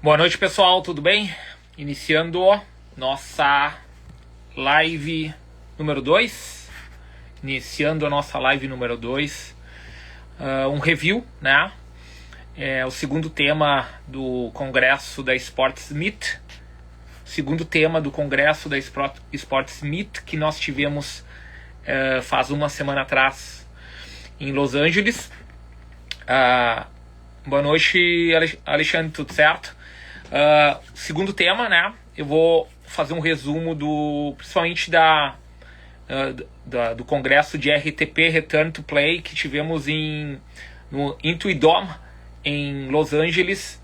Boa noite, pessoal, tudo bem? Iniciando nossa live número 2. Iniciando a nossa live número 2. Um review, né? É o segundo tema do Congresso da Sportsmith. Segundo tema do Congresso da Sportsmith que nós tivemos faz uma semana atrás em Los Angeles. Boa noite, Alexandre, tudo certo? Segundo tema, né? Eu vou fazer um resumo principalmente do congresso de RTP, Return to Play, que tivemos no Intuit Dome em Los Angeles,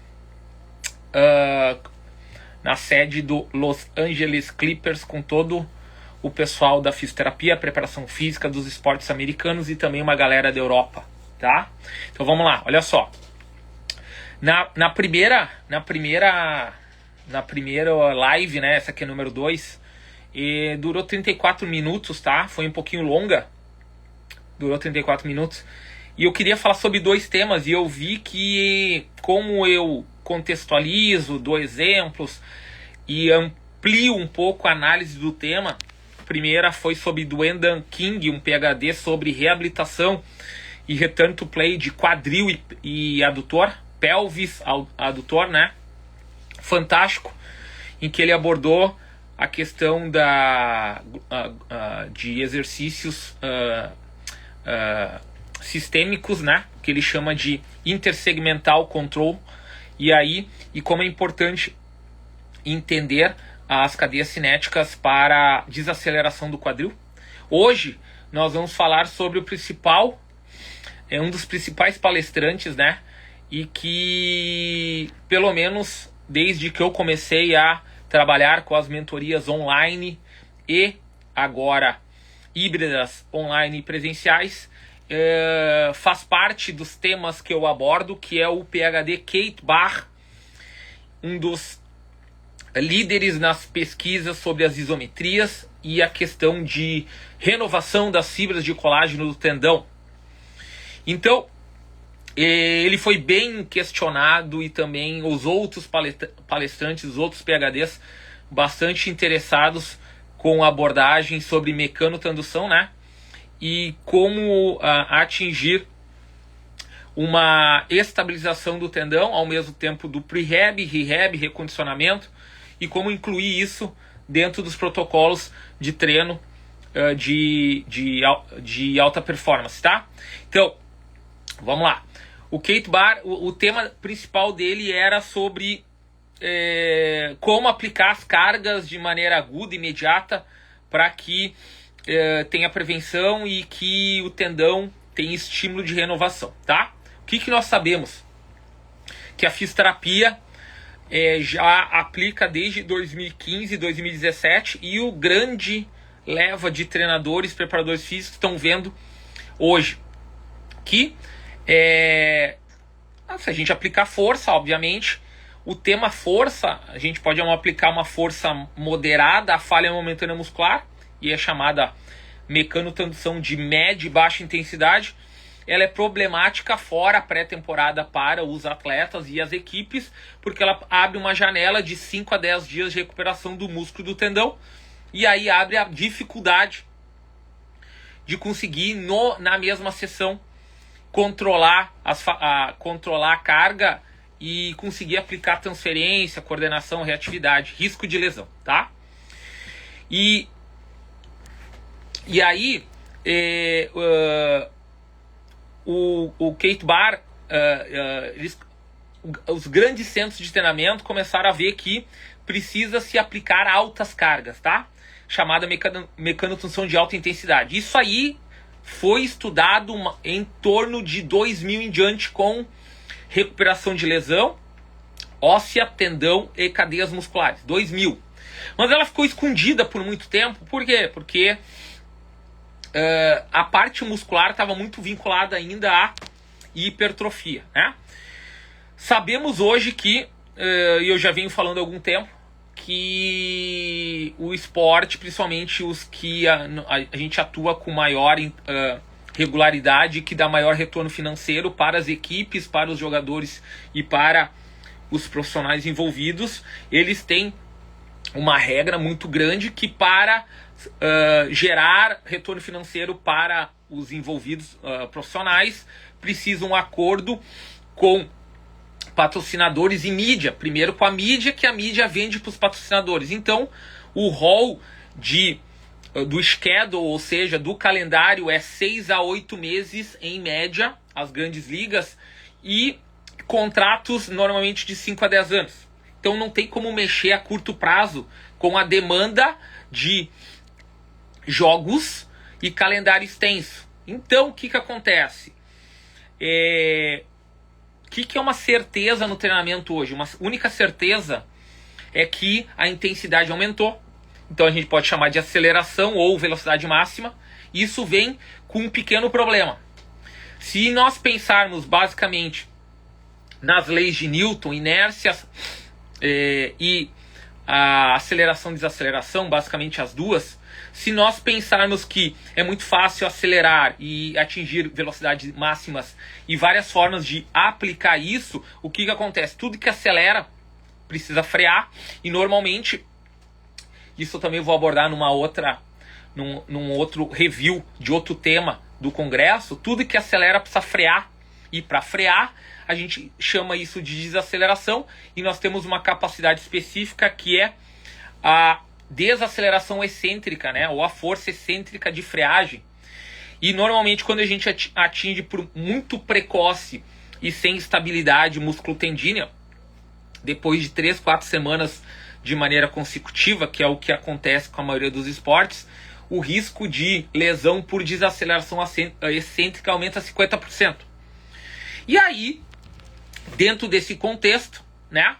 na sede do Los Angeles Clippers, com todo o pessoal da fisioterapia, preparação física dos esportes americanos e também uma galera da Europa, tá? Então vamos lá, olha só. Na primeira live, né, essa aqui é número 2, durou 34 minutos, tá? Foi um pouquinho longa, durou 34 minutos. E eu queria falar sobre dois temas, e eu vi que, como eu contextualizo, dou exemplos e amplio um pouco a análise do tema. A primeira foi sobre Duendan King, um PhD sobre reabilitação e return to play de quadril e adutor, pelvis adutor, né? Fantástico, em que ele abordou a questão de exercícios sistêmicos, né? Que ele chama de intersegmental control, e como é importante entender as cadeias cinéticas para desaceleração do quadril. Hoje nós vamos falar sobre um dos principais palestrantes, né? E que, pelo menos desde que eu comecei a trabalhar com as mentorias online e agora híbridas, online e presenciais, faz parte dos temas que eu abordo, que é o PhD Keith Baar, um dos líderes nas pesquisas sobre as isometrias e a questão de renovação das fibras de colágeno do tendão. Então, ele foi bem questionado, e também os outros palestrantes, os outros PhDs, bastante interessados com a abordagem sobre mecanotransdução, né? E como atingir uma estabilização do tendão, ao mesmo tempo do prehab, rehab, recondicionamento, e como incluir isso dentro dos protocolos de treino de alta performance, tá? Então, vamos lá. O Keith Baar, o tema principal dele era sobre como aplicar as cargas de maneira aguda e imediata para que tenha prevenção e que o tendão tenha estímulo de renovação, tá? O que nós sabemos? Que a fisioterapia já aplica desde 2015, 2017, e o grande leva de treinadores, preparadores físicos estão vendo hoje que se a gente aplicar força, obviamente, o tema força, a gente pode aplicar uma força moderada à falha momentânea muscular, e é chamada mecanotransdução de média e baixa intensidade. Ela é problemática fora a pré-temporada para os atletas e as equipes, porque ela abre uma janela de 5 a 10 dias de recuperação do músculo do tendão, e aí abre a dificuldade de conseguir na mesma sessão controlar a carga e conseguir aplicar transferência, coordenação, reatividade, risco de lesão, tá? E aí o Keith Baar, os grandes centros de treinamento começaram a ver que precisa se aplicar altas cargas, tá? Chamada mecanotransdução de alta intensidade. Isso aí foi estudado em torno de 2000 em diante, com recuperação de lesão óssea, tendão e cadeias musculares. 2000. Mas ela ficou escondida por muito tempo. Por quê? Porque a parte muscular estava muito vinculada ainda à hipertrofia, né? Sabemos hoje que, e eu já venho falando há algum tempo, que o esporte, principalmente os que a gente atua com maior regularidade, que dá maior retorno financeiro para as equipes, para os jogadores e para os profissionais envolvidos, eles têm uma regra muito grande que para gerar retorno financeiro para os envolvidos profissionais, precisa um acordo com patrocinadores e mídia. Primeiro com a mídia, que a mídia vende para os patrocinadores. Então, o rol do schedule, ou seja, do calendário, é 6 a 8 meses em média, as grandes ligas, e contratos normalmente de 5 a 10 anos. Então não tem como mexer a curto prazo com a demanda de jogos e calendário extenso. Então o que acontece? O que é uma certeza no treinamento hoje? Uma única certeza é que a intensidade aumentou. Então a gente pode chamar de aceleração ou velocidade máxima. Isso vem com um pequeno problema. Se nós pensarmos basicamente nas leis de Newton, inércias e a aceleração e desaceleração, basicamente as duas, se nós pensarmos que é muito fácil acelerar e atingir velocidades máximas e várias formas de aplicar isso, o que acontece? Tudo que acelera precisa frear, e normalmente, isso eu também vou abordar num outro review de outro tema do congresso, tudo que acelera precisa frear, e para frear a gente chama isso de desaceleração, e nós temos uma capacidade específica que é a desaceleração excêntrica, né, ou a força excêntrica de freagem. E normalmente quando a gente atinge por muito precoce e sem estabilidade músculo-tendínea, depois de 3, 4 semanas de maneira consecutiva, que é o que acontece com a maioria dos esportes, o risco de lesão por desaceleração excêntrica aumenta 50%. E aí, dentro desse contexto, né,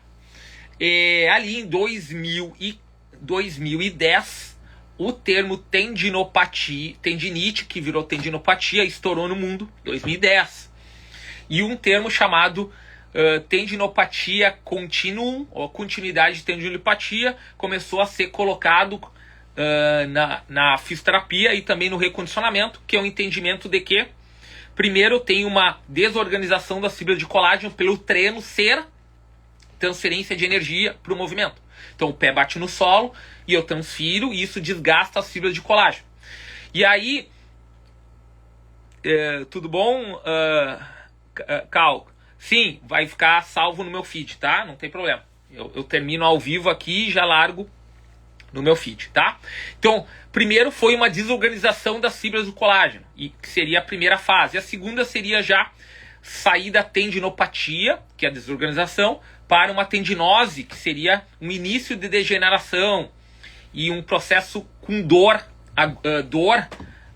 ali em 2010, o termo tendinite, que virou tendinopatia, estourou no mundo, 2010. E um termo chamado tendinopatia continuum, ou continuidade de tendinopatia, começou a ser colocado na fisioterapia e também no recondicionamento, que é o entendimento de que, primeiro, tem uma desorganização das fibras de colágeno pelo treino ser transferência de energia para o movimento. Então o pé bate no solo e eu transfiro, e isso desgasta as fibras de colágeno. E aí, tudo bom, Cal? Sim, vai ficar salvo no meu feed, tá? Não tem problema. Eu termino ao vivo aqui e já largo no meu feed, tá? Então, primeiro foi uma desorganização das fibras do colágeno, e que seria a primeira fase. A segunda seria já sair da tendinopatia, que é a desorganização, para uma tendinose, que seria um início de degeneração e um processo com dor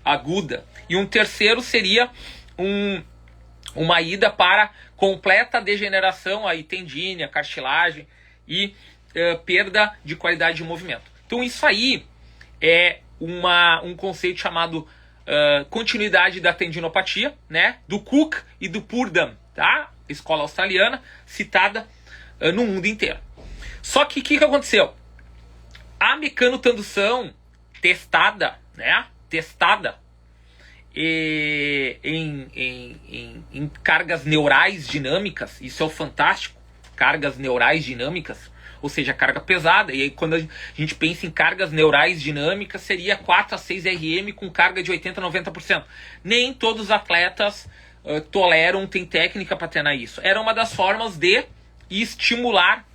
aguda. E um terceiro seria uma ida para completa degeneração, aí tendínea, cartilagem e perda de qualidade de movimento. Então isso aí é um conceito chamado continuidade da tendinopatia, né, do Cook e do Purdam, tá? Escola australiana, citada no mundo inteiro. Só que o que aconteceu? A mecanotendução testada, né, em cargas neurais dinâmicas, isso é o fantástico, cargas neurais dinâmicas, ou seja, carga pesada. E aí quando a gente pensa em cargas neurais dinâmicas, seria 4 a 6 RM com carga de 80 a 90%. Nem todos os atletas toleram, tem técnica para treinar isso. Era uma das formas de estimular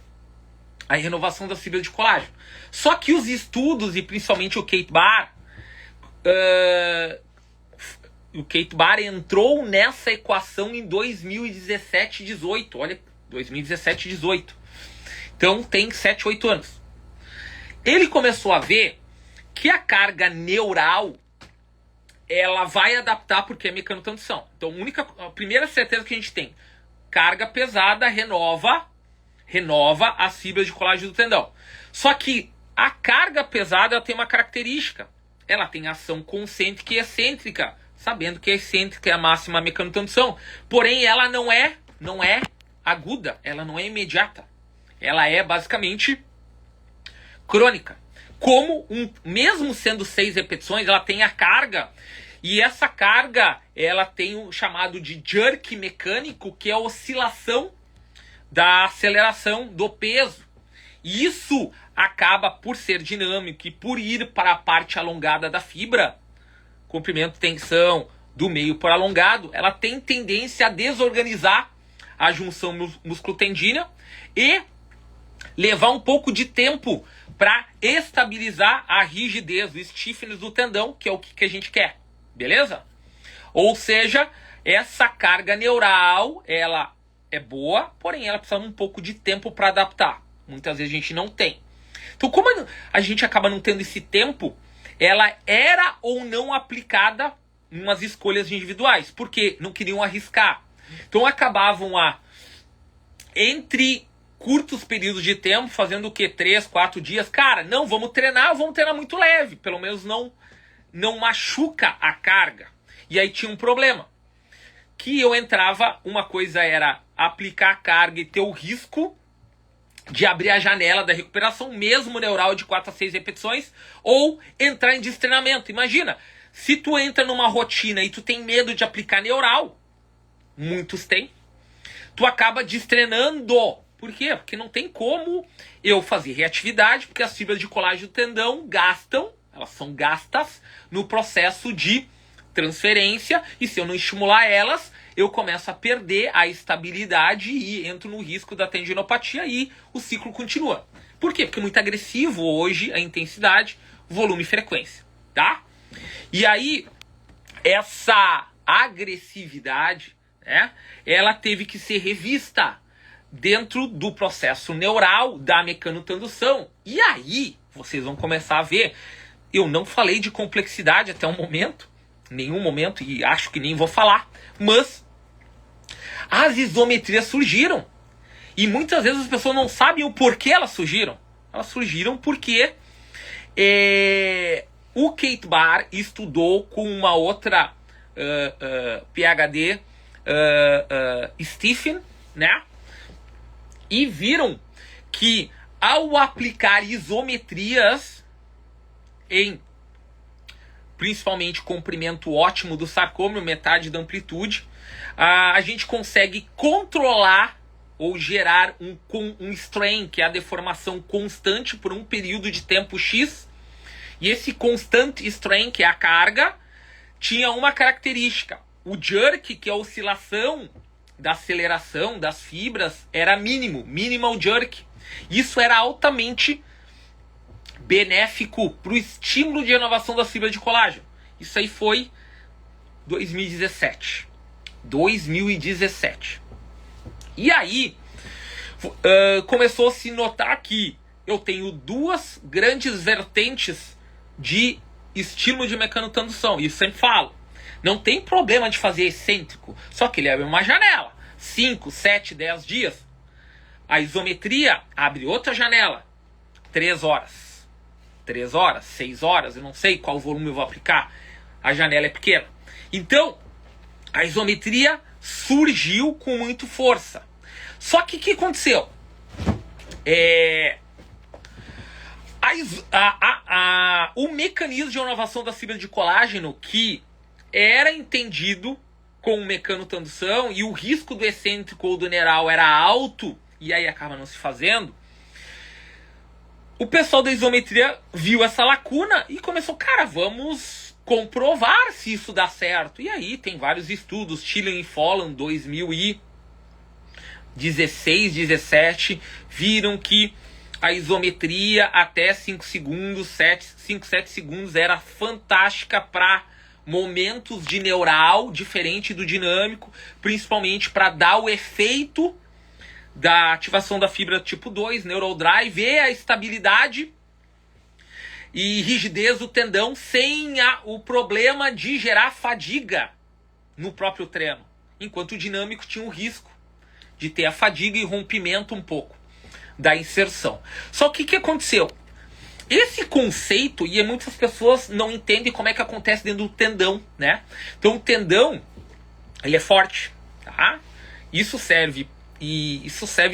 a renovação das fibras de colágeno. Só que os estudos, e principalmente o Kate Barr, entrou nessa equação em 2017 e 18. Olha, 2017 e 18. Então tem 7, 8 anos. Ele começou a ver que a carga neural ela vai adaptar porque é mecanotendução. Então a primeira certeza que a gente tem, carga pesada renova as fibras de colágeno do tendão. Só que a carga pesada ela tem uma característica. Ela tem ação concêntrica e excêntrica, sabendo que a excêntrica é a máxima mecanotendução. Porém, ela não é aguda, ela não é imediata. Ela é basicamente crônica. Mesmo sendo 6 repetições, ela tem a carga, e essa carga ela tem o chamado de jerk mecânico, que é a oscilação da aceleração do peso. E isso acaba por ser dinâmico e por ir para a parte alongada da fibra, comprimento e tensão do meio por alongado, ela tem tendência a desorganizar a junção músculo-tendínea e levar um pouco de tempo para estabilizar a rigidez, o stiffness do tendão, que é o que a gente quer, beleza? Ou seja, essa carga neural, ela é boa, porém ela precisa de um pouco de tempo para adaptar. Muitas vezes a gente não tem. Então, como a gente acaba não tendo esse tempo, ela era ou não aplicada em umas escolhas individuais, porque não queriam arriscar. Então acabavam entre curtos períodos de tempo, fazendo o que? 3, 4 dias. Cara, não, vamos treinar muito leve. Pelo menos não machuca a carga. E aí tinha um problema. Que eu entrava, uma coisa era aplicar a carga e ter o risco de abrir a janela da recuperação, mesmo neural de 4 a 6 repetições, ou entrar em destreinamento. Imagina, se tu entra numa rotina e tu tem medo de aplicar neural, muitos têm, tu acaba destreinando. Por quê? Porque não tem como eu fazer reatividade, porque as fibras de colágeno do tendão elas são gastas no processo de transferência, e se eu não estimular elas, eu começo a perder a estabilidade e entro no risco da tendinopatia e o ciclo continua. Por quê? Porque é muito agressivo hoje a intensidade, volume e frequência, tá? E aí, essa agressividade, né, ela teve que ser revista dentro do processo neural da mecanotransdução. E aí, vocês vão começar a ver, eu não falei de complexidade até o momento, nenhum momento, e acho que nem vou falar, mas as isometrias surgiram. E muitas vezes as pessoas não sabem o porquê elas surgiram. Elas surgiram porque o Keith Baar estudou com uma outra PhD, Stephen, né? E viram que ao aplicar isometrias em principalmente comprimento ótimo do sarcômero, metade da amplitude, a gente consegue controlar ou gerar um strain, que é a deformação constante por um período de tempo X. E esse constant strain, que é a carga, tinha uma característica. O jerk, que é a oscilação da aceleração das fibras, era mínimo, minimal jerk. Isso era altamente benéfico para o estímulo de renovação das fibras de colágeno. Isso aí foi 2017. E aí, começou a se notar que eu tenho duas grandes vertentes de estímulo de mecanotransdução. E eu sempre falo, não tem problema de fazer excêntrico, só que ele abre uma janela, 5, 7, 10 dias. A isometria abre outra janela, 3 horas. 3 horas, 6 horas, eu não sei qual volume eu vou aplicar. A janela é pequena. Então, a isometria surgiu com muita força. Só que o que aconteceu? O mecanismo de renovação das fibras de colágeno, que era entendido com mecanotransdução, e o risco do excêntrico ou do neural era alto, e aí acaba não se fazendo, o pessoal da isometria viu essa lacuna e começou, cara, vamos comprovar se isso dá certo. E aí tem vários estudos, Tillen e Folland, 2016, 17, viram que a isometria até 5 segundos, 5, 7 segundos era fantástica para momentos de neural, diferente do dinâmico, principalmente para dar o efeito da ativação da fibra tipo 2, neural drive, e a estabilidade e rigidez do tendão sem o problema de gerar fadiga no próprio treino. Enquanto o dinâmico tinha o risco de ter a fadiga e rompimento um pouco da inserção. Só que o que aconteceu? Esse conceito, e muitas pessoas não entendem como é que acontece dentro do tendão, né? Então o tendão, ele é forte, tá? Isso serve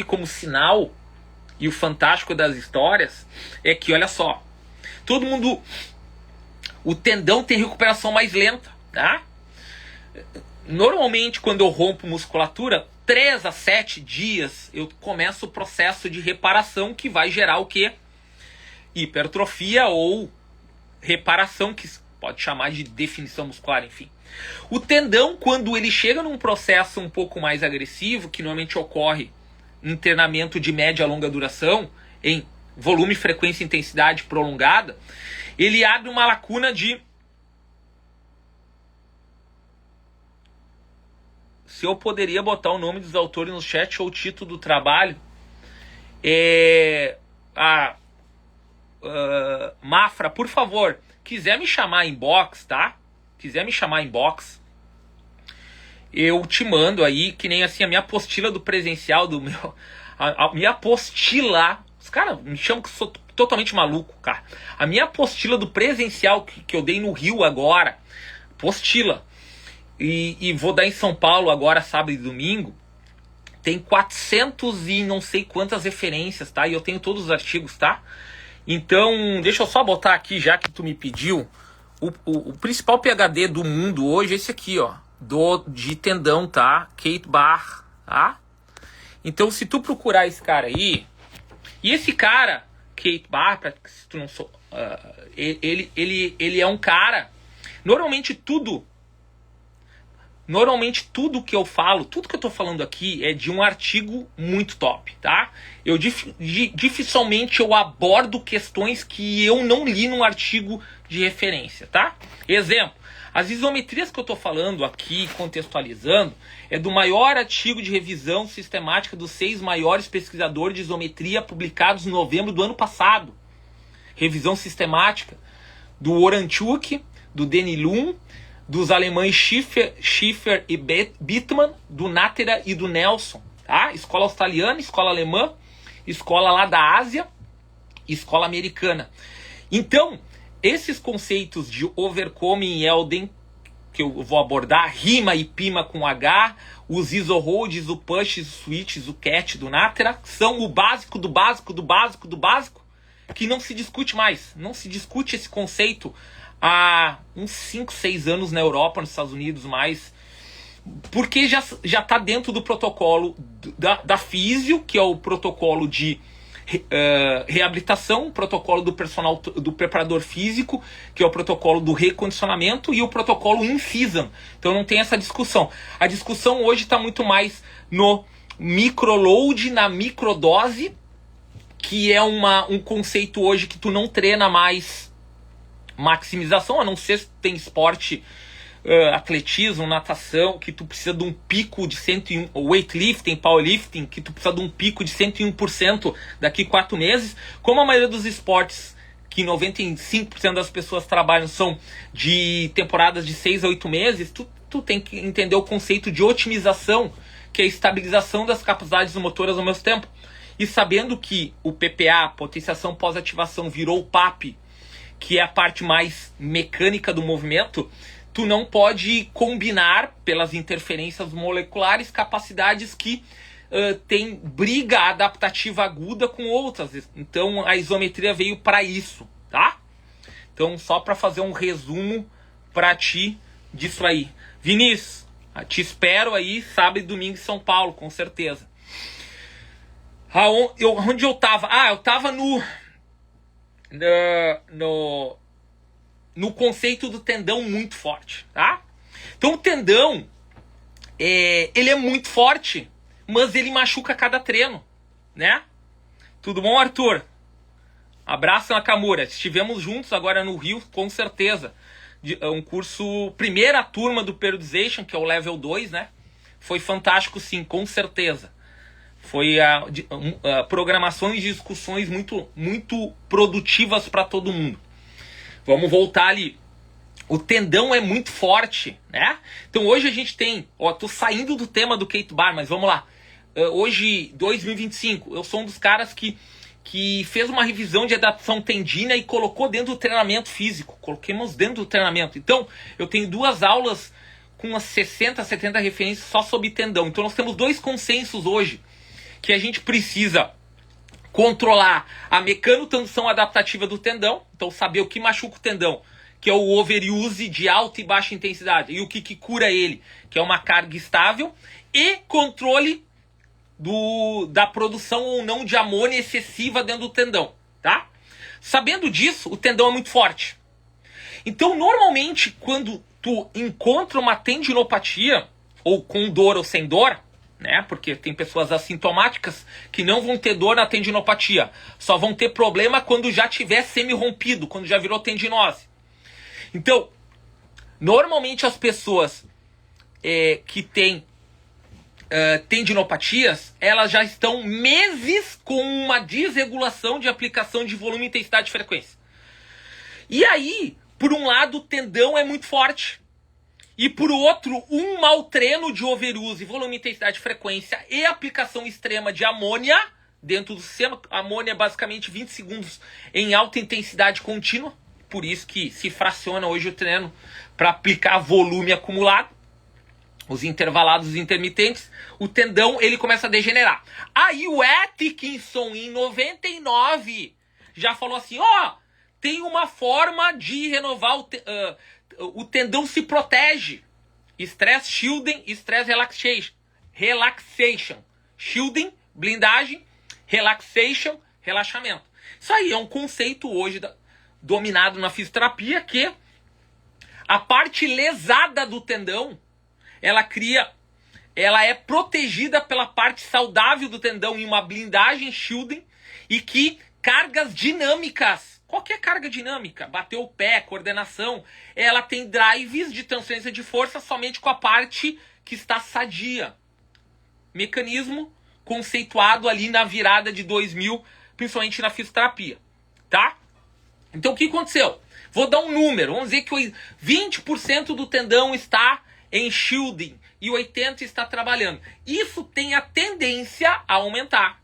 como sinal, e o fantástico das histórias é que, olha só, o tendão tem recuperação mais lenta, tá? Normalmente, quando eu rompo musculatura, 3 a 7 dias eu começo o processo de reparação que vai gerar o quê? Hipertrofia ou reparação, que pode chamar de definição muscular, enfim. O tendão, quando ele chega num processo um pouco mais agressivo, que normalmente ocorre em treinamento de média a longa duração, em volume, frequência e intensidade prolongada, ele abre uma lacuna de... Se eu poderia botar o nome dos autores no chat ou o título do trabalho, Mafra, por favor, quiser me chamar em box, tá? Quiser me chamar em box, eu te mando aí, que nem assim a minha apostila do presencial, do meu... A minha apostila... Os caras me chamam que eu sou totalmente maluco, cara. A minha apostila do presencial que eu dei no Rio agora, apostila, e vou dar em São Paulo agora, sábado e domingo, tem 400 e não sei quantas referências, tá? E eu tenho todos os artigos, tá? Então, deixa eu só botar aqui, já que tu me pediu, o principal PhD do mundo hoje é esse aqui, ó, de tendão, tá? Keith Baar, tá? Então, se tu procurar esse cara aí, e esse cara, Keith Baar, se tu não sou, ele é um cara, normalmente tudo que eu falo, tudo que eu tô falando aqui é de um artigo muito top, tá? Eu dificilmente eu abordo questões que eu não li num artigo de referência, tá? Exemplo, as isometrias que eu tô falando aqui, contextualizando, é do maior artigo de revisão sistemática dos 6 maiores pesquisadores de isometria publicados em novembro do ano passado. Revisão sistemática do Oranchuk, do Denilum, dos alemães Schiffer e Bittmann, do Natera e do Nelson, tá? Escola australiana, escola alemã, escola lá da Ásia, escola americana. Então, esses conceitos de Overcoming e Elden, que eu vou abordar, rima e pima com H, os isoholds, o push, o switch, o cat do Natera, são o básico do básico do básico do básico, que não se discute mais. Não se discute esse conceito há uns 5, 6 anos na Europa, nos Estados Unidos, mais, porque já está dentro do protocolo da físio, que é o protocolo de reabilitação, o protocolo do preparador físico, que é o protocolo do recondicionamento, e o protocolo Infisan. Então não tem essa discussão. A discussão hoje está muito mais no microload, na microdose, que é um conceito hoje que tu não treina mais maximização, a não ser se tem esporte, atletismo, natação, que tu precisa de um pico de 101, weightlifting, powerlifting, que tu precisa de um pico de 101% daqui 4 meses, como a maioria dos esportes, que 95% das pessoas trabalham, são de temporadas de 6 a 8 meses, tu tem que entender o conceito de otimização, que é a estabilização das capacidades motoras ao mesmo tempo. E sabendo que o PPA, potenciação pós-ativação, virou o PAP, que é a parte mais mecânica do movimento, tu não pode combinar, pelas interferências moleculares, capacidades que tem briga adaptativa aguda com outras. Então a isometria veio para isso, tá? Então só para fazer um resumo para ti disso aí. Vinícius, te espero aí sábado e domingo em São Paulo, com certeza. Onde eu tava? Eu tava no conceito do tendão muito forte, tá? Então o tendão, ele é muito forte, mas ele machuca a cada treino, né? Tudo bom, Arthur? Abraço, Nakamura. Estivemos juntos agora no Rio, com certeza. Um curso, primeira turma do Periodization, que é o Level 2, né? Foi fantástico, sim, com certeza. Foi programações e discussões muito, muito produtivas para todo mundo. Vamos voltar ali. O tendão é muito forte, né? Então hoje a gente tem... tô saindo do tema do Keith Baar, mas vamos lá. Hoje, 2025, eu sou um dos caras que fez uma revisão de adaptação tendina e colocou dentro do treinamento físico. Coloquemos dentro do treinamento. Então, eu tenho 2 aulas com umas 60, 70 referências só sobre tendão. Então nós temos 2 consensos hoje, que a gente precisa controlar a mecanotenção adaptativa do tendão, então saber o que machuca o tendão, que é o overuse de alta e baixa intensidade, e o que cura ele, que é uma carga estável, e controle da produção ou não de amônia excessiva dentro do tendão, tá? Sabendo disso, o tendão é muito forte. Então, normalmente, quando tu encontra uma tendinopatia, ou com dor ou sem dor, né? Porque tem pessoas assintomáticas que não vão ter dor na tendinopatia, só vão ter problema quando já tiver semi-rompido, quando já virou tendinose. Então, normalmente as pessoas que têm tendinopatias, elas já estão meses com uma desregulação de aplicação de volume, intensidade e frequência. E aí, por um lado, o tendão é muito forte. E por outro, um mau treino de overuse, volume, intensidade, frequência e aplicação extrema de amônia dentro do sistema. Amônia é basicamente 20 segundos em alta intensidade contínua. Por isso que se fraciona hoje o treino para aplicar volume acumulado. Os intervalados intermitentes, o tendão ele começa a degenerar. Aí o Atkinson, em 99, já falou assim, tem uma forma de renovar o tendão se protege. Stress shielding, stress relaxation. Shielding, blindagem, relaxation, relaxamento. Isso aí é um conceito hoje dominado na fisioterapia, que a parte lesada do tendão, ela é protegida pela parte saudável do tendão em uma blindagem shielding, e que cargas dinâmicas, qualquer carga dinâmica, bater o pé, coordenação, ela tem drives de transferência de força somente com a parte que está sadia. Mecanismo conceituado ali na virada de 2000, principalmente na fisioterapia, tá? Então o que aconteceu? Vou dar um número, vamos dizer que 20% do tendão está em shielding e 80% está trabalhando. Isso tem a tendência a aumentar.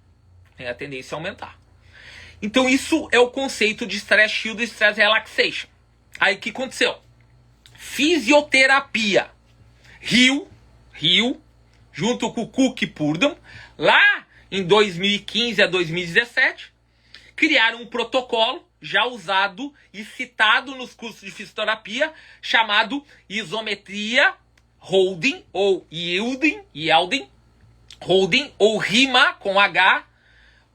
Então isso é o conceito de stress shield e stress relaxation. Aí o que aconteceu? Fisioterapia. Rio, junto com o Cook e Purdom, lá em 2015 a 2017, criaram um protocolo já usado e citado nos cursos de fisioterapia, chamado isometria holding ou yielding, holding ou RIMA com H,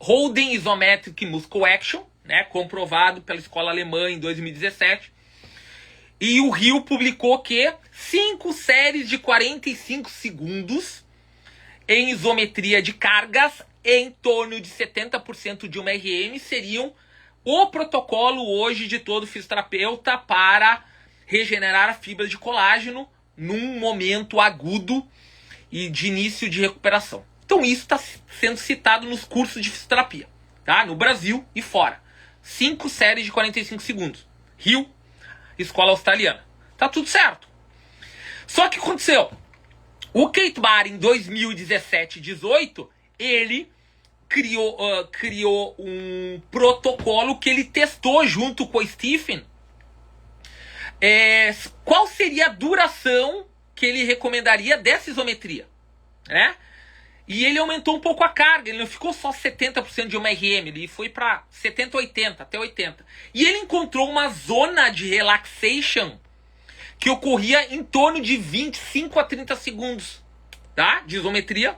Holding Isometric Muscle Action, né, comprovado pela escola alemã em 2017. E o Rio publicou que 5 séries de 45 segundos em isometria de cargas em torno de 70% de uma RM seriam o protocolo hoje de todo fisioterapeuta para regenerar a fibra de colágeno num momento agudo e de início de recuperação. Então isso está sendo citado nos cursos de fisioterapia, tá? No Brasil e fora. 5 séries de 45 segundos. Rio, escola australiana. Tá tudo certo. Só que aconteceu. O Keith Baer, em 2017 e 2018, ele criou um protocolo que ele testou junto com o Stephen. Qual seria a duração que ele recomendaria dessa isometria, né? E ele aumentou um pouco a carga, ele não ficou só 70% de uma RM, ele foi para 70, 80, até 80. E ele encontrou uma zona de relaxation que ocorria em torno de 25 a 30 segundos, tá? De isometria,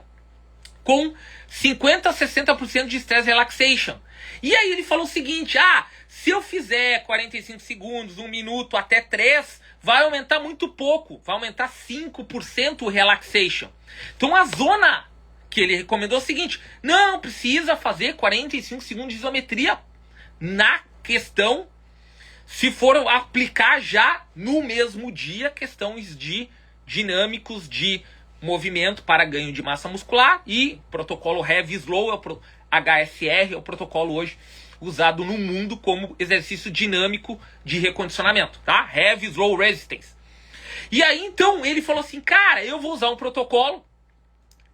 com 50 a 60% de stress relaxation. E aí ele falou o seguinte, se eu fizer 45 segundos, 1 minuto, até 3, vai aumentar muito pouco, vai aumentar 5% o relaxation. Então a zona que ele recomendou é o seguinte, não precisa fazer 45 segundos de isometria na questão, se for aplicar já no mesmo dia questões de dinâmicos de movimento para ganho de massa muscular, e protocolo Heavy Slow, HSR, é o protocolo hoje usado no mundo como exercício dinâmico de recondicionamento, tá? Heavy Slow Resistance. E aí então ele falou assim, cara, eu vou usar um protocolo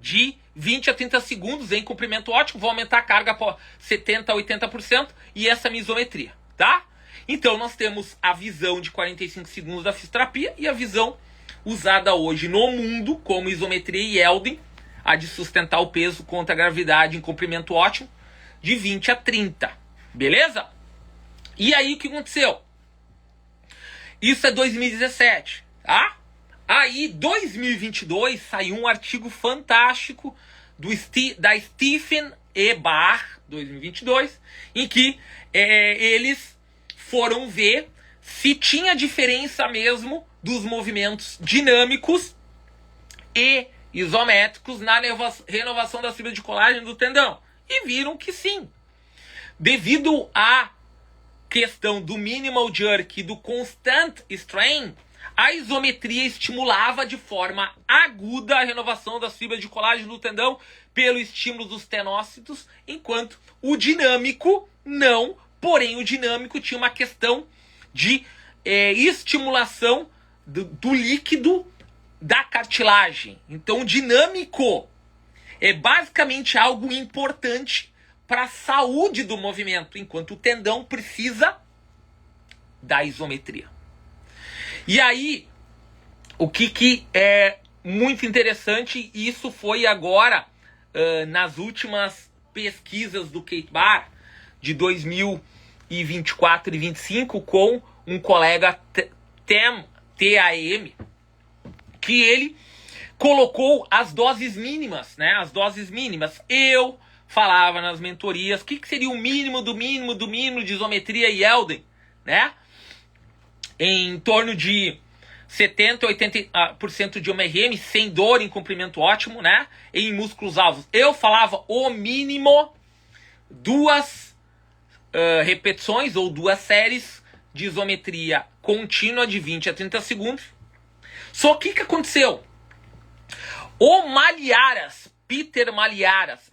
de 20 a 30 segundos em comprimento ótimo, vou aumentar a carga para 70 a 80% e essa minha isometria, tá? Então nós temos a visão de 45 segundos da fisioterapia e a visão usada hoje no mundo como isometria yielding, a de sustentar o peso contra a gravidade em comprimento ótimo, de 20 a 30. Beleza? E aí o que aconteceu? Isso é 2017, tá? Aí, 2022, saiu um artigo fantástico da Stephen E. Barr, 2022, em que eles foram ver se tinha diferença mesmo dos movimentos dinâmicos e isométricos na renovação da fibra de colágeno do tendão. E viram que sim. Devido à questão do minimal jerk e do constant strain, a isometria estimulava de forma aguda a renovação das fibras de colágeno do tendão pelo estímulo dos tenócitos, enquanto o dinâmico não. Porém, o dinâmico tinha uma questão de estimulação do líquido da cartilagem. Então, o dinâmico é basicamente algo importante para a saúde do movimento, enquanto o tendão precisa da isometria. E aí, o que é muito interessante, e isso foi agora nas últimas pesquisas do Keith Barr, de 2024 e 2025, com um colega TAM, que ele colocou as doses mínimas, né? As doses mínimas. Eu falava nas mentorias, o que seria o mínimo do mínimo do mínimo de isometria e Elden, né? Em torno de 70% a 80% de OMRM, sem dor, em comprimento ótimo, né? Em músculos alvos. Eu falava o mínimo 2 repetições ou 2 séries de isometria contínua de 20 a 30 segundos. Só que aconteceu? O Malliaras, Peter Malliaras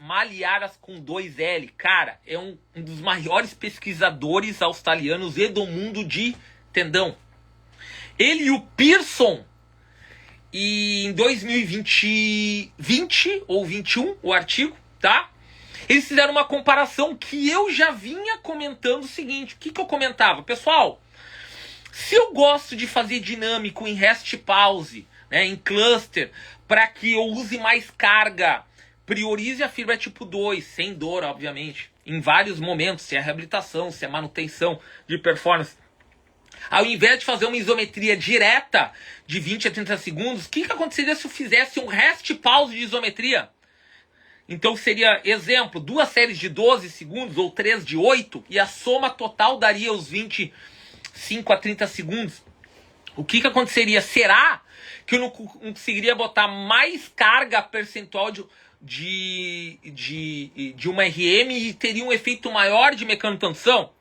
com 2L, cara, é um dos maiores pesquisadores australianos e do mundo de tendão. Ele e o Pearson, e em 2020 ou 21, o artigo, tá? Eles fizeram uma comparação que eu já vinha comentando o seguinte. O que eu comentava? Pessoal, se eu gosto de fazer dinâmico em rest pause, né, em cluster, para que eu use mais carga, priorize a fibra tipo 2, sem dor, obviamente, em vários momentos, se é reabilitação, se é manutenção de performance. Ao invés de fazer uma isometria direta de 20 a 30 segundos, o que aconteceria se eu fizesse um rest pause de isometria? Então seria, exemplo, 2 séries de 12 segundos ou 3 de 8, e a soma total daria os 25 a 30 segundos. O que aconteceria? Será que eu não conseguiria botar mais carga percentual de uma RM e teria um efeito maior de mecanotenção?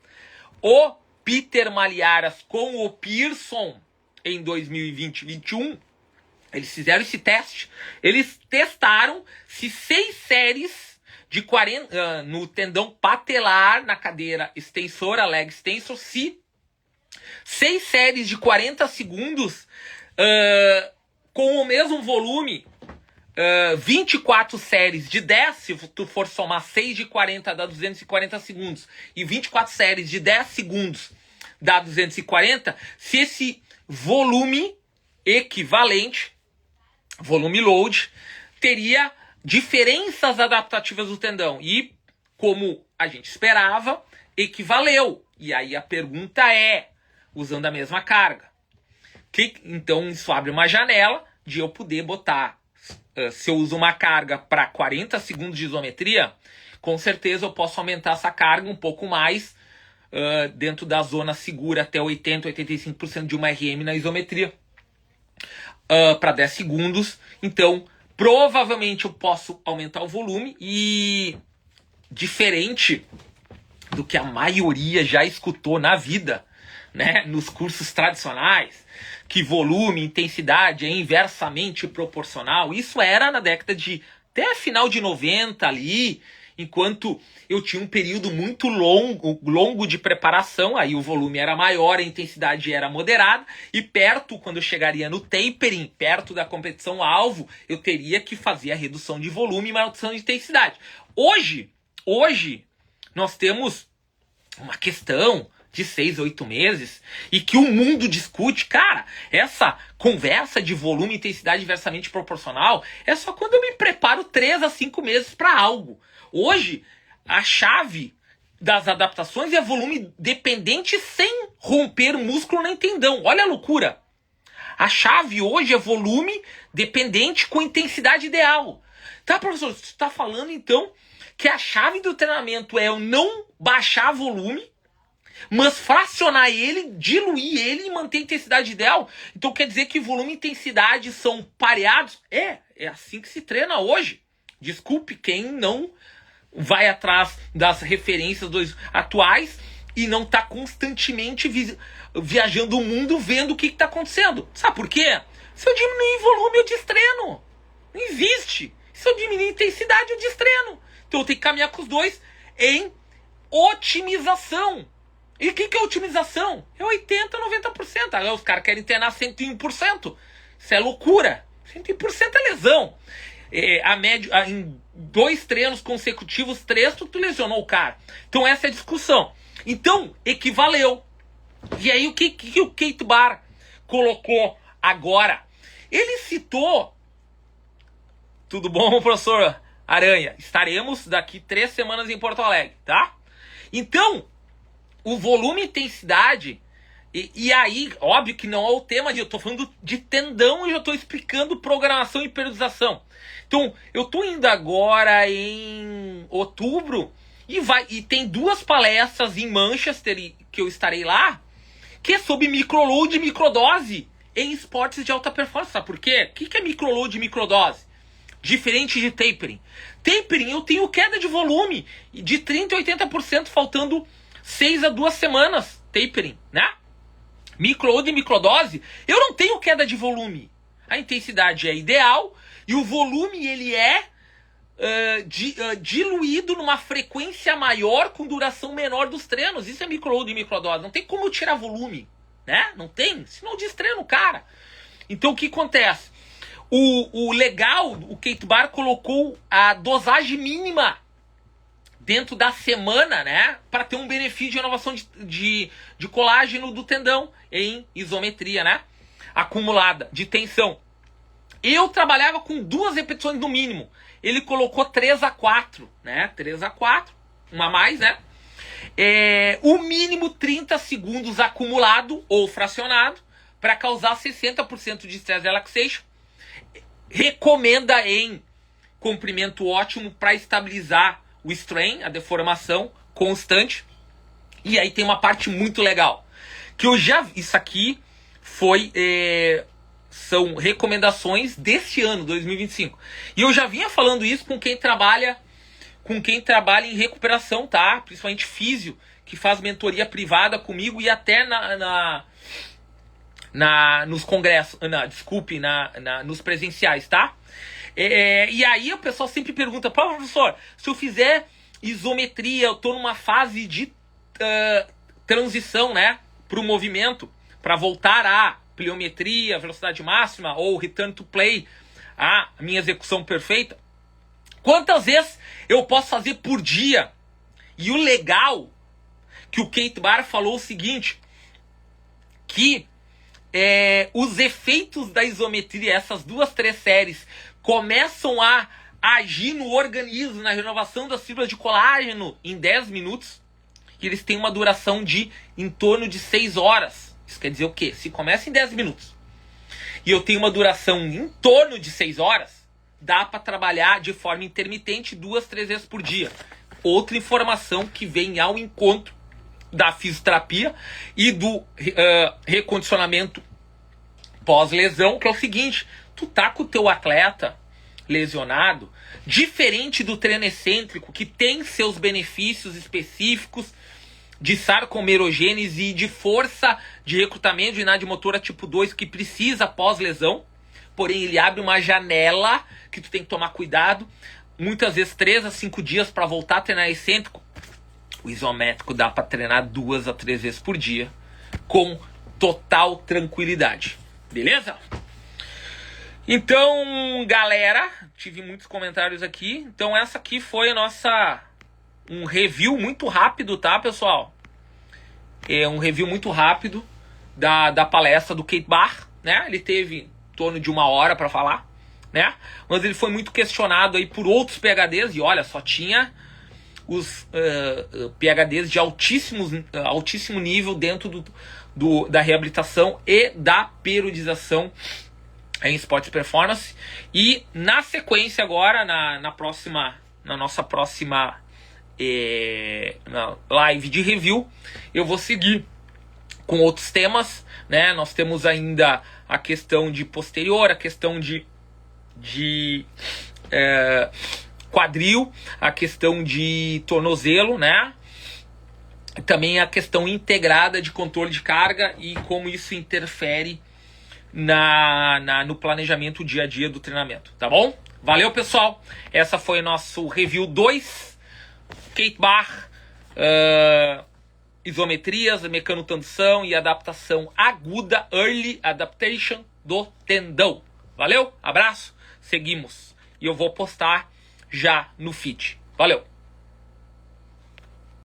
O Peter Malliaras com o Pearson em 2020 e 2021, eles fizeram esse teste. Eles testaram se 6 séries de 40 no tendão patelar, na cadeira extensora, leg extensor, se 6 séries de 40 segundos com o mesmo volume, 24 séries de 10, se tu for somar 6 de 40 dá 240 segundos, e 24 séries de 10 segundos dá 240, se esse volume equivalente, volume load, teria diferenças adaptativas do tendão. E, como a gente esperava, equivaleu. E aí a pergunta é, usando a mesma carga, então isso abre uma janela de eu poder botar, se eu uso uma carga para 40 segundos de isometria, com certeza eu posso aumentar essa carga um pouco mais, dentro da zona segura, até 80, 85% de uma RM na isometria, para 10 segundos. Então, provavelmente eu posso aumentar o volume, e diferente do que a maioria já escutou na vida, né, nos cursos tradicionais, que volume e intensidade é inversamente proporcional. Isso era na década de até final de 90 ali, enquanto eu tinha um período muito longo de preparação, aí o volume era maior, a intensidade era moderada, e perto, quando eu chegaria no tapering, perto da competição alvo, eu teria que fazer a redução de volume e manutenção de intensidade. Hoje, nós temos uma questão de 6 a 8 meses, e que o mundo discute. Cara, essa conversa de volume e intensidade inversamente proporcional é só quando eu me preparo 3 a 5 meses para algo. Hoje, a chave das adaptações é volume dependente sem romper músculo nem tendão. Olha a loucura. A chave hoje é volume dependente com intensidade ideal. Tá, professor? Você está falando, então, que a chave do treinamento é eu não baixar volume, mas fracionar ele, diluir ele e manter a intensidade ideal. Então quer dizer que volume e intensidade são pareados? É assim que se treina hoje. Desculpe quem não vai atrás das referências atuais e não está constantemente viajando o mundo vendo o que está acontecendo. Sabe por quê? Se eu diminuir volume, eu destreino. Não existe. Se eu diminuir intensidade, eu destreino. Então eu tenho que caminhar com os dois em otimização. E o que é otimização? É 80%, 90%. Agora os caras querem treinar 101%. Isso é loucura. 101% é lesão. Em 2 treinos consecutivos, 3, tu lesionou o cara. Então essa é a discussão. Então, equivaleu. E aí o que o Keith Baar colocou agora? Ele citou... Tudo bom, professor Aranha? Estaremos daqui 3 semanas em Porto Alegre, tá? Então, o volume e intensidade... E aí, óbvio que não é o tema eu tô falando de tendão e já tô explicando programação e periodização. Então, eu tô indo agora em outubro e tem 2 palestras em Manchester que eu estarei lá, que é sobre microload e microdose em esportes de alta performance. Sabe por quê? O que é microload e microdose? Diferente de tapering. Tapering eu tenho queda de volume de 30% a 80% faltando 6 a 2 semanas. Tapering, né? Microload e microdose, eu não tenho queda de volume. A intensidade é ideal e o volume ele é diluído numa frequência maior com duração menor dos treinos. Isso é microload e microdose. Não tem como eu tirar volume, né? Não tem, senão eu destreino o cara. Então o que acontece? O legal, o Keith Baar colocou a dosagem mínima dentro da semana, né, para ter um benefício de renovação de colágeno do tendão em isometria, né, acumulada, de tensão. Eu trabalhava com 2 repetições no mínimo. Ele colocou 3 a 4, né, 3 a 4, uma a mais, né. O mínimo 30 segundos acumulado ou fracionado para causar 60% de stress relaxation. Recomenda em comprimento ótimo para estabilizar o strain, a deformação constante. E aí tem uma parte muito legal. Que eu já... Isso aqui foi... são recomendações deste ano, 2025. E eu já vinha falando isso com quem trabalha em recuperação, tá? Principalmente físio, que faz mentoria privada comigo e até nos congressos. Nos presenciais, tá? E aí o pessoal sempre pergunta, professor, se eu fizer isometria, eu tô numa fase de transição, né, para o movimento, para voltar à pliometria, velocidade máxima, ou return to play, a minha execução perfeita, quantas vezes eu posso fazer por dia? E o legal, que o Keith Baar falou o seguinte, que os efeitos da isometria, essas 2, 3 séries, começam a agir no organismo, na renovação das fibras de colágeno em 10 minutos. E eles têm uma duração de em torno de 6 horas. Isso quer dizer o quê? Se começa em 10 minutos e eu tenho uma duração em torno de 6 horas, dá para trabalhar de forma intermitente 2, 3 vezes por dia. Outra informação que vem ao encontro da fisioterapia e do recondicionamento pós-lesão, que é o seguinte: tu tá com o teu atleta lesionado, diferente do treino excêntrico, que tem seus benefícios específicos de sarcomerogênese e de força de recrutamento de unidade motora tipo 2 que precisa pós-lesão, porém ele abre uma janela que tu tem que tomar cuidado, muitas vezes 3 a 5 dias para voltar a treinar excêntrico. O isométrico dá para treinar 2 a 3 vezes por dia com total tranquilidade. Beleza? Então, galera, tive muitos comentários aqui. Então, essa aqui foi um review muito rápido, tá, pessoal? É um review muito rápido da palestra do Keith Baar, né? Ele teve em torno de 1 hora para falar, né? Mas ele foi muito questionado aí por outros PhDs. E olha, só tinha os PhDs de altíssimo nível dentro da reabilitação e da periodização em esportes performance. E na sequência agora, na nossa próxima live de review, eu vou seguir com outros temas, né? Nós temos ainda a questão de posterior, a questão de quadril, a questão de tornozelo, né? Também a questão integrada de controle de carga e como isso interfere no planejamento dia a dia do treinamento, tá bom? Valeu, pessoal! Essa foi o nosso review 2, Kate Bar, isometrias, mecanotenção e adaptação aguda, early adaptation do tendão. Valeu, abraço, seguimos. E eu vou postar já no feed. Valeu!